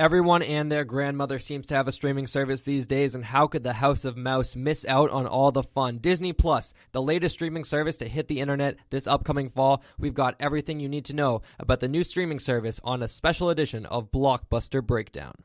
Everyone and their grandmother seems to have a streaming service these days, and how could the House of Mouse miss out on all the fun? Disney Plus, the latest streaming service to hit the internet this upcoming fall. We've got everything you need to know about the new streaming service on a special edition of Blockbuster Breakdown.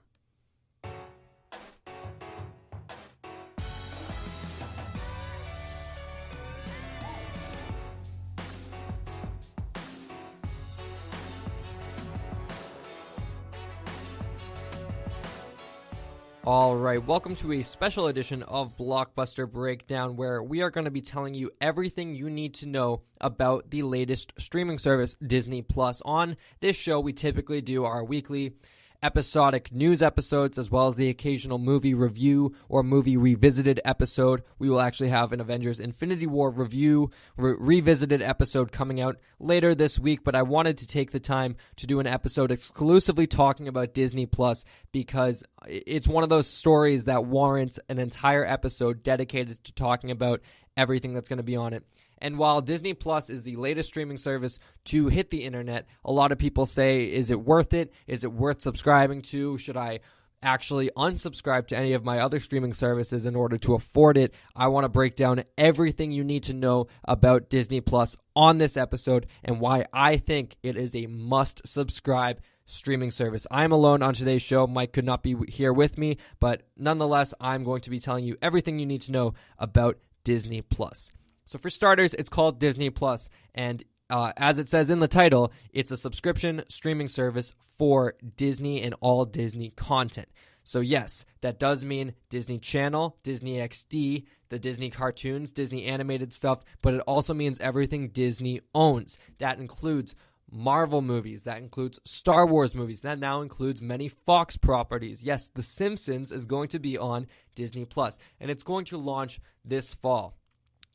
All right, welcome to a special edition of Blockbuster Breakdown, where we are going to be telling you everything you need to know about the latest streaming service, Disney Plus. On this show, we typically do our weekly episodic news episodes, as well as the occasional movie review or movie revisited episode. We will actually have an Avengers Infinity War review revisited episode coming out later this week, but I wanted to take the time to do an episode exclusively talking about Disney Plus because it's one of those stories that warrants an entire episode dedicated to talking about everything that's going to be on it. And while Disney Plus is the latest streaming service to hit the internet, a lot of people say, is it worth it? Is it worth subscribing to? Should I actually unsubscribe to any of my other streaming services in order to afford it? I want to break down everything you need to know about Disney Plus on this episode and why I think it is a must-subscribe streaming service. I'm alone on today's show. Mike could not be here with me, but nonetheless, I'm going to be telling you everything you need to know about Disney Plus. So for starters, it's called Disney Plus, and as it says in the title, it's a subscription streaming service for Disney and all Disney content. So yes, that does mean Disney Channel, Disney XD, the Disney cartoons, Disney animated stuff, but it also means everything Disney owns. That includes Marvel movies, that includes Star Wars movies, that now includes many Fox properties. Yes, The Simpsons is going to be on Disney Plus, and it's going to launch this fall.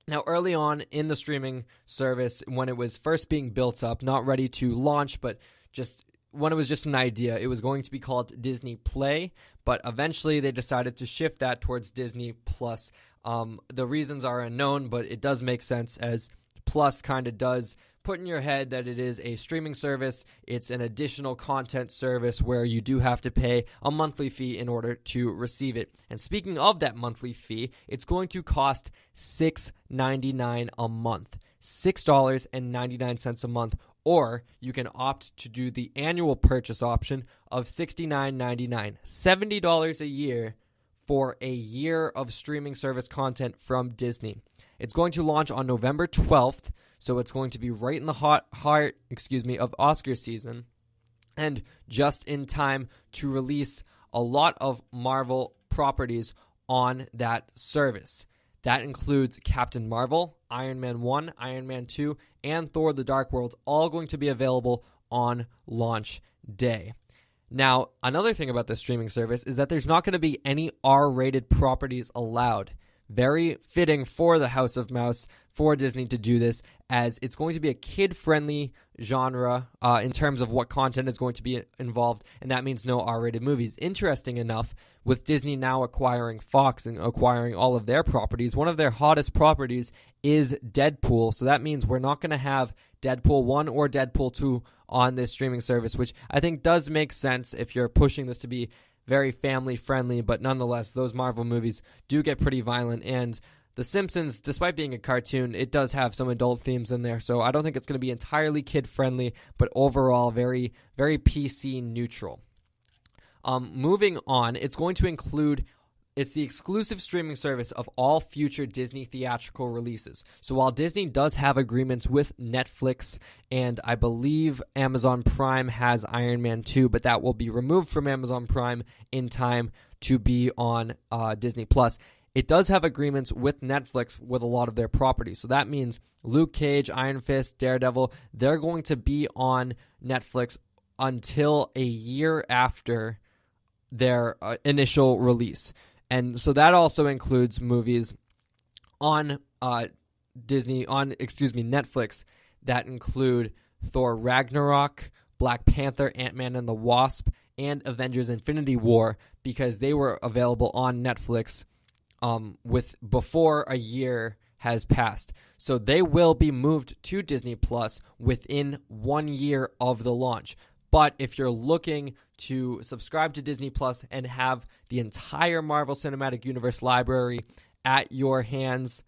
Now, early on in the streaming service, when it was first being built up, not ready to launch, but just when it was just an idea, it was going to be called Disney Play, but eventually they decided to shift that towards Disney Plus. The reasons are unknown, but it does make sense, as Plus kind of does put in your head that it is a streaming service. It's an additional content service where you do have to pay a monthly fee in order to receive it. And speaking of that monthly fee, it's going to cost $6.99 a month. $6.99 a month. Or you can opt to do the annual purchase option of $69.99. $70 a year for a year of streaming service content from Disney. It's going to launch on November 12th, so it's going to be right in the heart of Oscar season, and just in time to release a lot of Marvel properties on that service. That includes Captain Marvel, Iron Man 1, Iron Man 2, and Thor: The Dark World, all going to be available on launch day. Now, another thing about this streaming service is that there's not going to be any R-rated properties allowed. Very fitting for the House of Mouse, for Disney to do this, as it's going to be a kid-friendly genre in terms of what content is going to be involved, and that means no R-rated movies. Interesting enough, with Disney now acquiring Fox and acquiring all of their properties, one of their hottest properties is Deadpool, so that means we're not going to have Deadpool 1 or Deadpool 2 on this streaming service, which I think does make sense if you're pushing this to be very family-friendly, but nonetheless, those Marvel movies do get pretty violent, and The Simpsons, despite being a cartoon, it does have some adult themes in there, so I don't think it's going to be entirely kid-friendly, but overall very, very PC-neutral. Moving on, it's going to include... It's the exclusive streaming service of all future Disney theatrical releases. So while Disney does have agreements with Netflix, and I believe Amazon Prime has Iron Man 2, but that will be removed from Amazon Prime in time to be on Disney Plus, it does have agreements with Netflix with a lot of their properties. So that means Luke Cage, Iron Fist, Daredevil, they're going to be on Netflix until a year after their initial release. And so that also includes movies on Netflix that include Thor Ragnarok, Black Panther, Ant-Man and the Wasp, and Avengers Infinity War, because they were available on Netflix with before a year has passed. So they will be moved to Disney Plus within 1 year of the launch. But if you're looking to subscribe to Disney Plus and have the entire Marvel Cinematic Universe library at your hands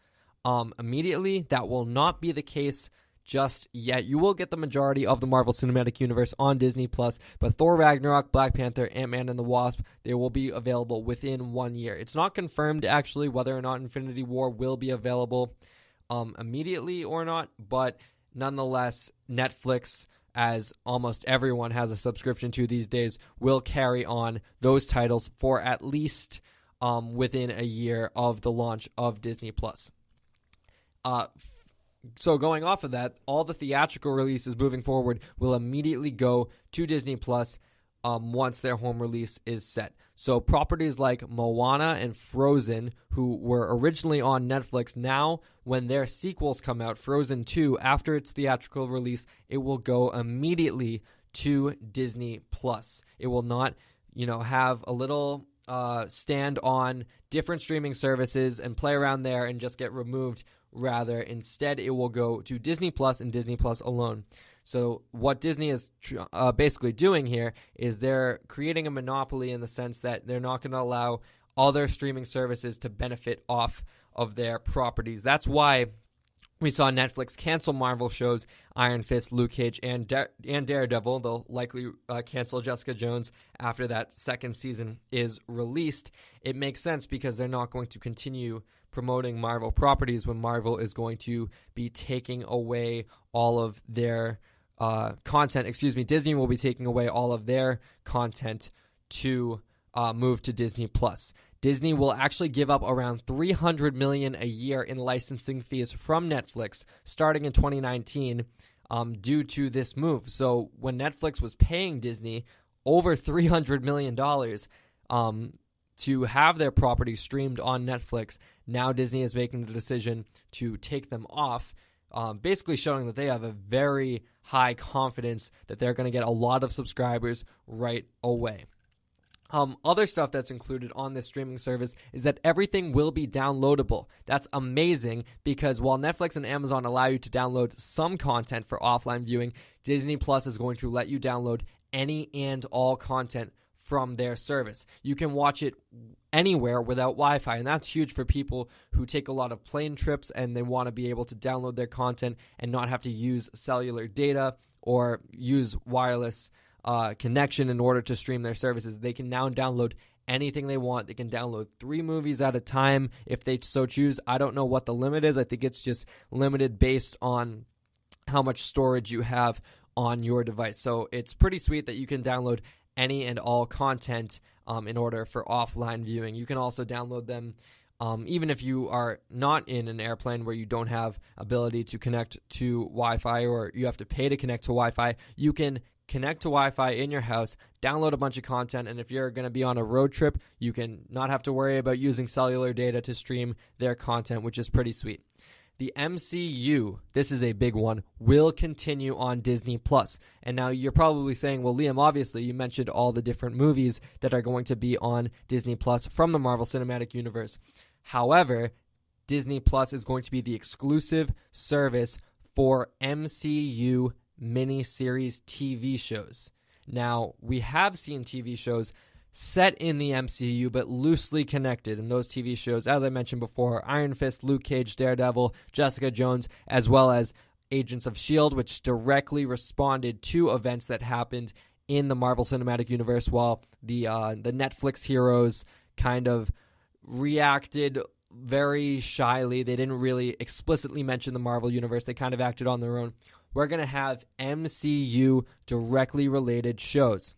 immediately, that will not be the case just yet. You will get the majority of the Marvel Cinematic Universe on Disney Plus, but Thor Ragnarok, Black Panther, Ant-Man and the Wasp, they will be available within 1 year. It's not confirmed actually whether or not Infinity War will be available immediately or not, but nonetheless, Netflix, as almost everyone has a subscription to these days, will carry on those titles for at least within a year of the launch of Disney Plus. So going off of that, all the theatrical releases moving forward will immediately go to Disney Plus once their home release is set. So properties like Moana and Frozen, who were originally on Netflix, now when their sequels come out, Frozen 2, after its theatrical release, it will go immediately to Disney Plus. It will not, have a little stand on different streaming services and play around there and just get removed. Rather, instead, it will go to Disney Plus and Disney Plus alone. So what Disney is basically doing here is they're creating a monopoly in the sense that they're not going to allow other streaming services to benefit off of their properties. That's why we saw Netflix cancel Marvel shows Iron Fist, Luke Cage, and Daredevil. They'll likely cancel Jessica Jones after that second season is released. It makes sense because they're not going to continue promoting Marvel properties when Marvel is going to be taking away all of their content. Disney will be taking away all of their content to move to Disney Plus. Disney will actually give up around $300 million a year in licensing fees from Netflix starting in 2019 due to this move. So when Netflix was paying Disney over $300 million to have their property streamed on Netflix, now Disney is making the decision to take them off, basically showing that they have a very high confidence that they're going to get a lot of subscribers right away. Other stuff that's included on this streaming service is that everything will be downloadable. That's amazing because while Netflix and Amazon allow you to download some content for offline viewing, Disney Plus is going to let you download any and all content from their service. You can watch it anywhere without Wi-Fi, and that's huge for people who take a lot of plane trips and they want to be able to download their content and not have to use cellular data or use wireless connection in order to stream their services. They can now download anything they want. They can download 3 movies at a time if they so choose. I don't know what the limit is. I think it's just limited based on how much storage you have on your device. So it's pretty sweet that you can download any and all content in order for offline viewing. You can also download them even if you are not in an airplane where you don't have ability to connect to Wi-Fi or you have to pay to connect to Wi-Fi. You can connect to Wi-Fi in your house, download a bunch of content, and if you're going to be on a road trip, you can not have to worry about using cellular data to stream their content, which is pretty sweet. The MCU, this is a big one, will continue on Disney Plus. And now you're probably saying, well, Liam, obviously you mentioned all the different movies that are going to be on Disney Plus from the Marvel Cinematic Universe. However, Disney Plus is going to be the exclusive service for MCU miniseries TV shows. Now, we have seen TV shows set in the MCU, but loosely connected. And those TV shows, as I mentioned before, Iron Fist, Luke Cage, Daredevil, Jessica Jones, as well as Agents of S.H.I.E.L.D., which directly responded to events that happened in the Marvel Cinematic Universe, while the Netflix heroes kind of reacted very shyly. They didn't really explicitly mention the Marvel Universe. They kind of acted on their own. We're going to have MCU directly related shows.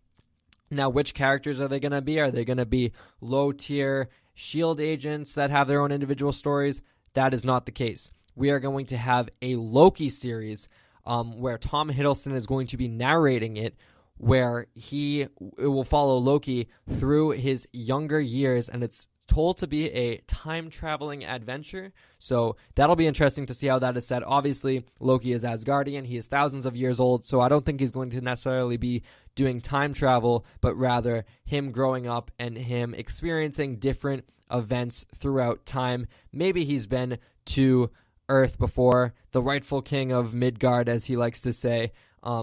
Now, which characters are they going to be? Are they going to be low-tier S.H.I.E.L.D. agents that have their own individual stories? That is not the case. We are going to have a Loki series where Tom Hiddleston is going to be narrating it, where it will follow Loki through his younger years, and it's told to be a time-traveling adventure. So that'll be interesting to see how that is set. Obviously, Loki is Asgardian. He is thousands of years old, so I don't think he's going to necessarily be doing time travel, but rather him growing up and him experiencing different events throughout time. Maybe he's been to Earth before, the rightful king of Midgard, as he likes to say.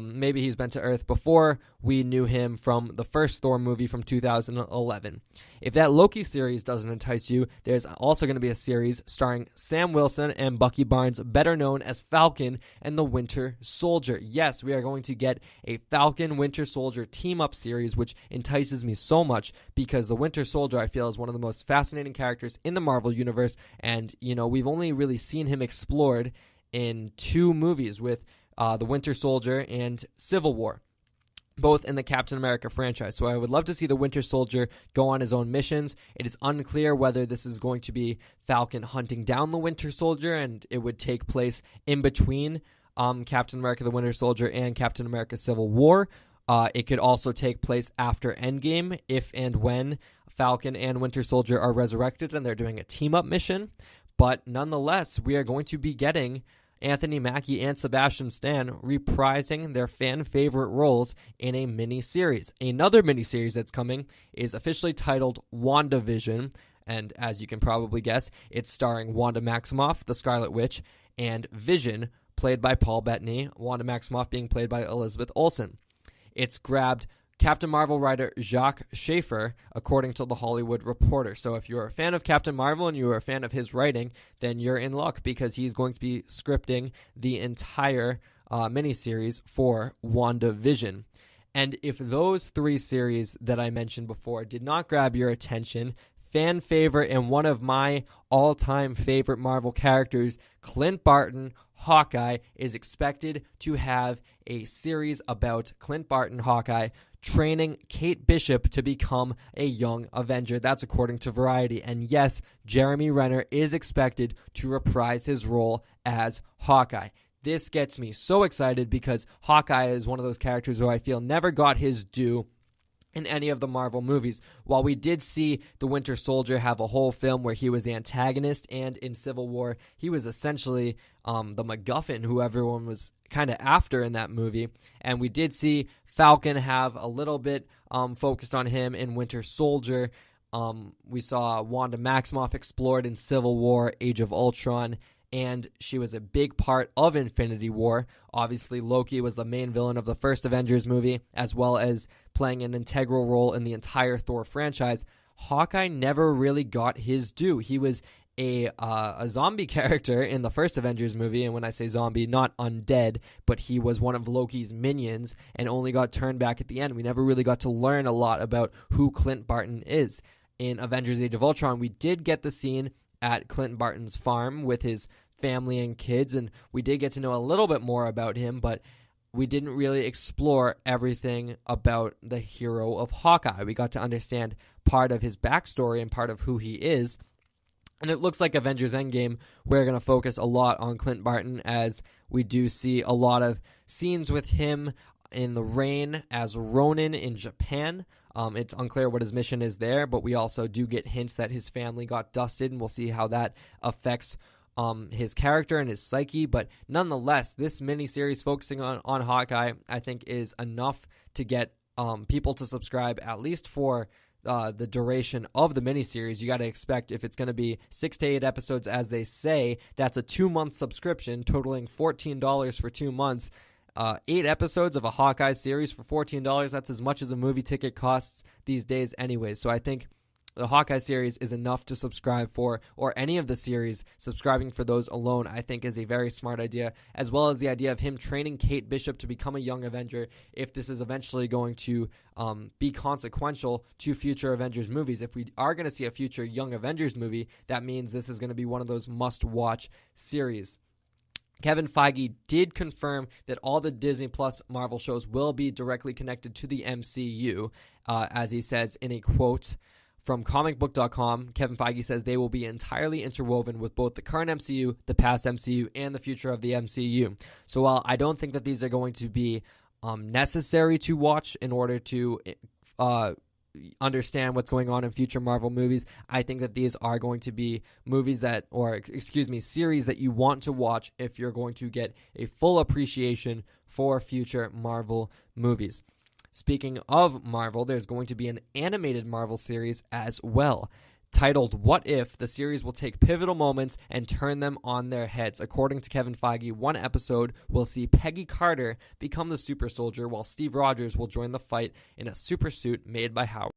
Maybe he's been to Earth before we knew him from the first Thor movie from 2011. If that Loki series doesn't entice you, there's also going to be a series starring Sam Wilson and Bucky Barnes, better known as Falcon and the Winter Soldier. Yes, we are going to get a Falcon Winter Soldier team-up series, which entices me so much because the Winter Soldier, I feel, is one of the most fascinating characters in the Marvel Universe, and, we've only really seen him explored in 2 movies with the Winter Soldier and Civil War, both in the Captain America franchise. So I would love to see the Winter Soldier go on his own missions. It is unclear whether this is going to be Falcon hunting down the Winter Soldier, and it would take place in between Captain America the Winter Soldier and Captain America Civil War. It could also take place after Endgame, if and when Falcon and Winter Soldier are resurrected and they're doing a team-up mission. But nonetheless, we are going to be getting Anthony Mackie and Sebastian Stan reprising their fan-favorite roles in a mini-series. Another mini-series that's coming is officially titled WandaVision, and as you can probably guess, it's starring Wanda Maximoff, the Scarlet Witch, and Vision, played by Paul Bettany, Wanda Maximoff being played by Elizabeth Olsen. It's grabbed Captain Marvel writer Jacques Schaefer, according to The Hollywood Reporter. So if you're a fan of Captain Marvel and you're a fan of his writing, then you're in luck because he's going to be scripting the entire miniseries for WandaVision. And if those 3 series that I mentioned before did not grab your attention, fan favorite and one of my all-time favorite Marvel characters, Clint Barton, Hawkeye, is expected to have a series about Clint Barton, Hawkeye, training Kate Bishop to become a young Avenger. That's according to Variety. And yes, Jeremy Renner is expected to reprise his role as Hawkeye. This gets me so excited because Hawkeye is one of those characters who I feel never got his due in any of the Marvel movies. While we did see the Winter Soldier have a whole film where he was the antagonist, and in Civil War, he was essentially the MacGuffin who everyone was kind of after in that movie. And we did see Falcon have a little bit focused on him in Winter Soldier. We saw Wanda Maximoff explored in Civil War, Age of Ultron, and she was a big part of Infinity War. Obviously, Loki was the main villain of the first Avengers movie, as well as playing an integral role in the entire Thor franchise. Hawkeye never really got his due. He was a zombie character in the first Avengers movie, and when I say zombie, not undead, but he was one of Loki's minions and only got turned back at the end. We never really got to learn a lot about who Clint Barton is. In Avengers Age of Ultron, we did get the scene at Clint Barton's farm with his family and kids, and we did get to know a little bit more about him, but we didn't really explore everything about the hero of Hawkeye. We got to understand part of his backstory and part of who he is. And it looks like Avengers Endgame, we're going to focus a lot on Clint Barton, as we do see a lot of scenes with him in the rain as Ronin in Japan. It's unclear what his mission is there, but we also do get hints that his family got dusted, and we'll see how that affects his character and his psyche. But nonetheless, this miniseries focusing on Hawkeye, I think, is enough to get people to subscribe, at least for the duration of the miniseries. You got to expect, if it's going to be 6 to 8 episodes, as they say, that's a 2-month subscription totaling $14 for 2 months. 8 episodes of a Hawkeye series for $14, that's as much as a movie ticket costs these days anyways. So I think the Hawkeye series is enough to subscribe for, or any of the series. Subscribing for those alone, I think, is a very smart idea, as well as the idea of him training Kate Bishop to become a young Avenger, if this is eventually going to be consequential to future Avengers movies. If we are going to see a future Young Avengers movie, that means this is going to be one of those must-watch series. Kevin Feige did confirm that all the Disney Plus Marvel shows will be directly connected to the MCU, as he says in a quote from comicbook.com. Kevin Feige says they will be entirely interwoven with both the current MCU, the past MCU, and the future of the MCU. So while I don't think that these are going to be necessary to watch in order to understand what's going on in future Marvel movies, I think that these are going to be series that you want to watch if you're going to get a full appreciation for future Marvel movies. Speaking of Marvel, there's going to be an animated Marvel series as well. Titled What If, the series will take pivotal moments and turn them on their heads. According to Kevin Feige, one episode will see Peggy Carter become the super soldier, while Steve Rogers will join the fight in a super suit made by Howard.